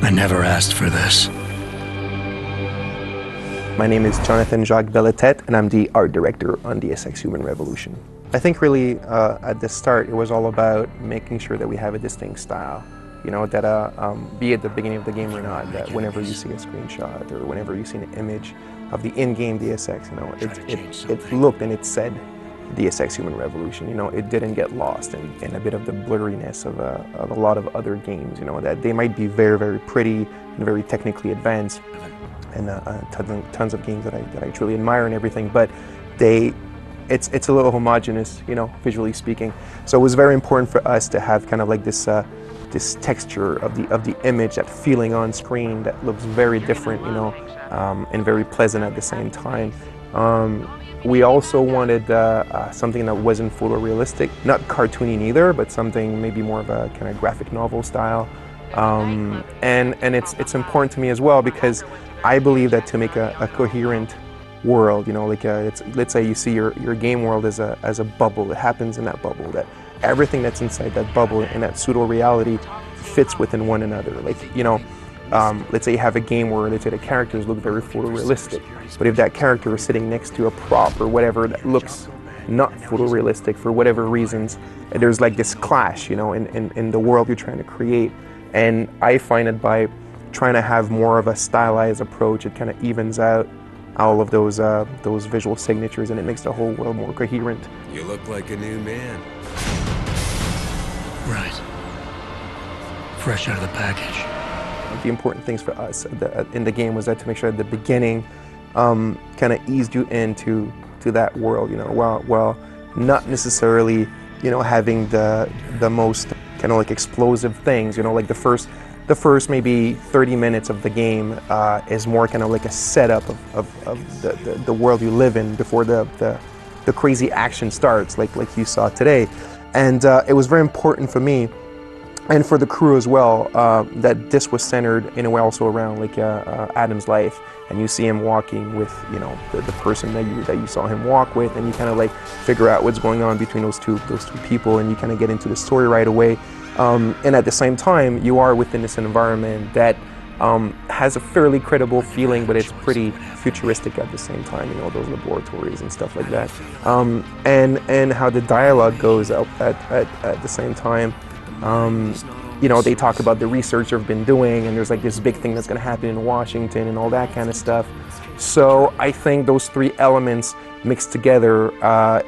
I never asked for this. My name is Jonathan Jacques Belletet, and I'm the art director on Deus Ex Human Revolution. I think really at the start it was all about making sure that we have a distinct style. You know, that be at the beginning of the game or not, that whenever you see a screenshot or whenever you see an image of the in-game Deus Ex, you know, it looked and it said Deus Ex Human Revolution. You know, it didn't get lost in a bit of the blurriness of a lot of other games. You know, that they might be very, very pretty and very technically advanced, and tons of games that I truly admire and everything, but it's a little homogeneous, you know, visually speaking. So it was very important for us to have kind of like this texture of the image, that feeling on screen that looks very different, you know, and very pleasant at the same time. We also wanted something that wasn't photorealistic, not cartoony neither, but something maybe more of a kind of graphic novel style. And it's important to me as well because I believe that to make a coherent world, you know, like let's say you see your game world as a bubble. It happens in that bubble, that everything that's inside that bubble in that pseudo reality fits within one another. Like, you know, let's say you have a game where, let's say, the characters look very photorealistic, but if that character is sitting next to a prop or whatever that looks not photorealistic for whatever reasons, and there's like this clash, you know, in the world you're trying to create. And I find that by trying to have more of a stylized approach, it kind of evens out all of those visual signatures, and it makes the whole world more coherent. You look like a new man. Right. Fresh out of the package. The important things for us in the game was that to make sure at the beginning kind of eased you into that world, you know, while not necessarily, you know, having the most kind of like explosive things, you know, like the first maybe 30 minutes of the game is more kind of like a setup of the world you live in before the crazy action starts, like you saw today. And it was very important for me and for the crew as well that this was centered in a way also around like Adam's life, and you see him walking with, you know, the person that you saw him walk with, and you kind of like figure out what's going on between those two people, and you kind of get into the story right away. And at the same time, you are within this environment that has a fairly credible feeling, but it's pretty futuristic at the same time, you know, those laboratories and stuff like that. And how the dialogue goes up at the same time. You know, they talk about the research they've been doing, and there's like this big thing that's going to happen in Washington and all that kind of stuff. So I think those three elements mixed together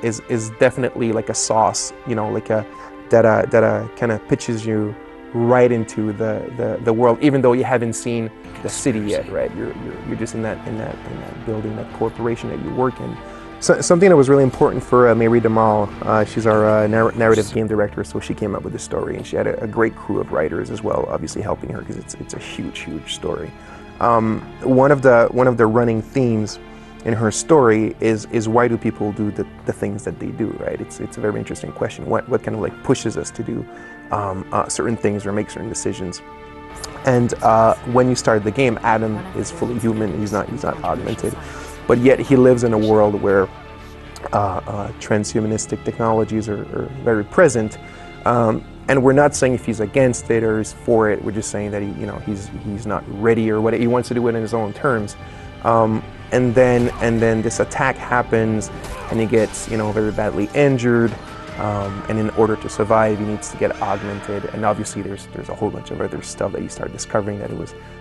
is definitely like a sauce, you know, like that kind of pitches you right into the world, even though you haven't seen the city yet, right? You're just in that building, that corporation that you work in. So, something that was really important for Mary Demal, she's our narrative game director, so she came up with the story, and she had a great crew of writers as well, obviously helping her because it's a huge story. One of the running themes in her story is why do people do the things that they do, right? It's a very interesting question. What kind of like pushes us to do certain things or make certain decisions? And when you start the game, Adam is fully human. He's not augmented, but yet he lives in a world where transhumanistic technologies are very present. And we're not saying if he's against it or is for it. We're just saying that he's not ready or what. He wants to do it in his own terms. And then this attack happens, and he gets, you know, very badly injured. And in order to survive, he needs to get augmented. And obviously, there's a whole bunch of other stuff that you start discovering that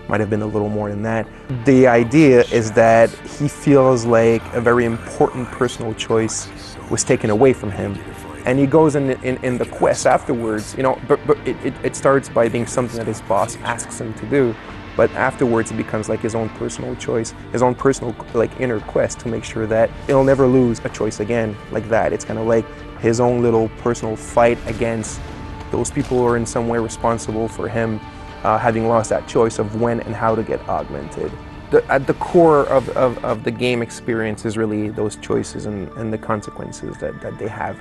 might have been a little more than that. The idea is that he feels like a very important personal choice was taken away from him. And he goes in the quest afterwards, you know, but it starts by being something that his boss asks him to do. But afterwards, it becomes like his own personal choice, his own personal like inner quest to make sure that he'll never lose a choice again like that. It's kind of like his own little personal fight against those people who are in some way responsible for him having lost that choice of when and how to get augmented. At the core of the game experience is really those choices and the consequences that they have.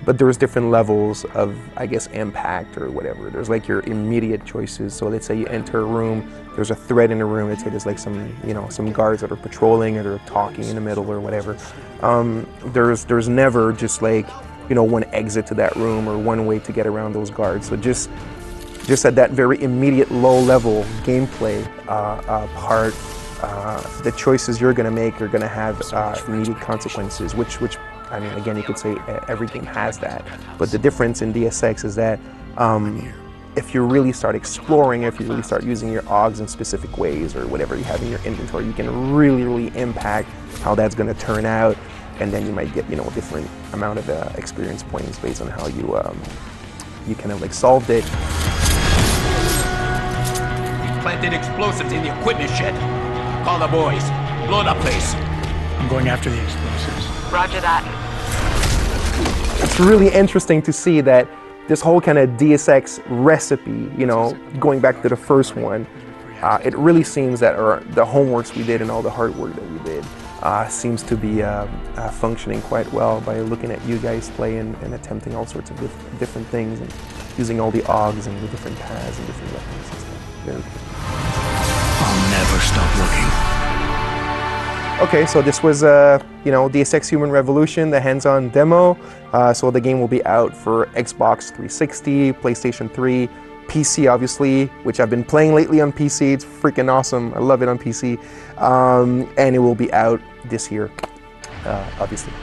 But there's different levels of, I guess, impact or whatever. There's like your immediate choices. So let's say you enter a room, there's a threat in the room. Let's say there's like some guards that are patrolling or they're talking in the middle or whatever. There's never just like, one exit to that room or one way to get around those guards. So just just at that very immediate low-level gameplay part, the choices you're going to make are going to have immediate consequences, which I mean, again, you could say every game has that. But the difference in Deus Ex is that if you really start exploring, if you really start using your AUGs in specific ways or whatever you have in your inventory, you can really impact how that's going to turn out, and then you might get, you know, a different amount of experience points based on how you you kind of like solved it. Planted explosives in the equipment shed. Call the boys. Blow the place. I'm going after the explosives. Roger that. It's really interesting to see that this whole kind of Deus Ex recipe, you know, going back to the first one, it really seems that the homeworks we did and all the hard work that we did seems to be functioning quite well by looking at you guys play and attempting all sorts of different things and using all the AUGs and the different paths and different weapons and stuff. Very cool. I'll never stop looking. Okay, so this was, you know, Deus Ex Human Revolution, the hands-on demo. So the game will be out for Xbox 360, PlayStation 3, PC obviously, which I've been playing lately on PC. It's freaking awesome. I love it on PC. And it will be out this year, obviously.